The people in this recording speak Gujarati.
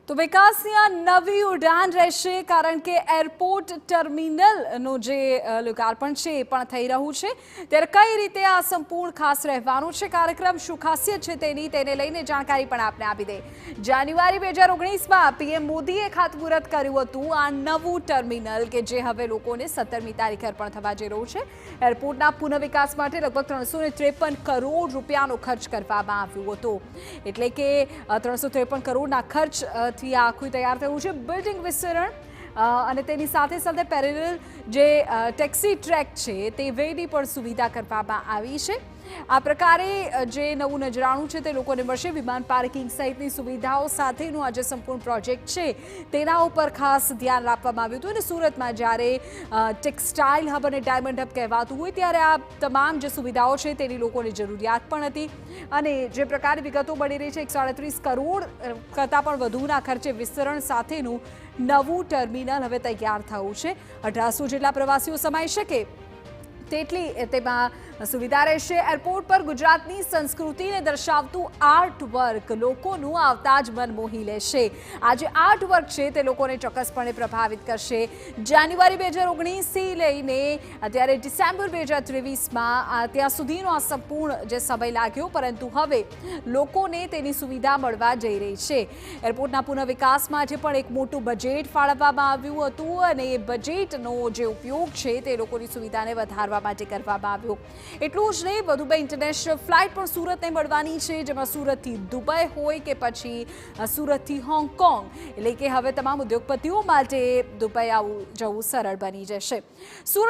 તો વિકાસની આ નવી ઉડાન રહેશે કારણ કે એરપોર્ટ ટર્મિનલનું જે લોકાર્પણ છે એ પણ થઈ રહ્યું છે ત્યારે કઈ રીતે આ સંપૂર્ણ ખાસ રહેવાનું છે કાર્યક્રમ શું ખાસિયત છે તેને લઈને જાણકારી પણ આપને આપી દે જાન્યુઆરી 2019માં પીએમ મોદીએ ખાતમુહૂર્ત કર્યું હતું આ નવું ટર્મિનલ કે જે હવે લોકોને 17મી તારીખે અર્પણ થવા જઈ રહ્યું છે એરપોર્ટના પુનઃવિકાસ માટે લગભગ 353 કરોડ રૂપિયાનો ખર્ચ કરવામાં આવ્યો હતો એટલે કે 353 કરોડના ખર્ચ થી આખું તૈયાર થયું છે બિલ્ડિંગ વિસ્તરણ અને તેની સાથે સાથે પેરેલલ જે ટેક્સી ટ્રેક છે તે વેની પણ સુવિધા કરવામાં આવી છે આ પ્રકારે જે નવું નજરાણું છે તે લોકોને મળશે વિમાન પાર્કિંગ સહિતની સુવિધાઓ સાથેનું આ જે સંપૂર્ણ પ્રોજેક્ટ છે તેના ઉપર ખાસ ધ્યાન આપવામાં આવ્યું હતું અને સુરતમાં જ્યારે ટેક્સટાઇલ હબ અને ડાયમંડ હબ કહેવાતું હોય ત્યારે આ તમામ જે સુવિધાઓ છે તેની લોકોને જરૂરિયાત પણ હતી અને જે પ્રકારે વિગતો મળી રહી છે 138 કરોડ કરતાં પણ વધુના ખર્ચે વિસ્તરણ સાથેનું નવું ટર્મિનલ હવે તૈયાર થયું છે 1800 જેટલા પ્રવાસીઓ સમાઈ શકે તેટલી તેમાં સુવિધા રહેશે એરપોર્ટ પર ગુજરાતની સંસ્કૃતિને દર્શાવતું આર્ટ વર્ક લોકોનું આવતા જ મન મોહી લેશે આ જે આર્ટ વર્ક છે તે લોકોને ચોક્કસપણે પ્રભાવિત કરશે જાન્યુઆરી 2019થી લઈને અત્યારે ડિસેમ્બર 2023માં ત્યાં સુધીનો આ સંપૂર્ણ જે સમય લાગ્યો પરંતુ હવે લોકોને તેની સુવિધા મળવા જઈ રહી છે એરપોર્ટના પુનઃવિકાસ માટે પણ એક મોટું બજેટ ફાળવવામાં આવ્યું હતું અને એ બજેટનો જે ઉપયોગ છે તે લોકોની સુવિધાને વધારવા માટે કરવામાં આવ્યો એટલું જ નહીં દુબઈ ઇન્ટરનેશનલ ફ્લાઇટ પણ સુરતને મળવાની છે જેમાં સુરતથી દુબઈ હોય કે પછી સુરતથી હોંગકોંગ એટલે કે હવે તમામ ઉદ્યોગપતિઓ માટે દુબઈ જવું સરળ બની જશે સુરત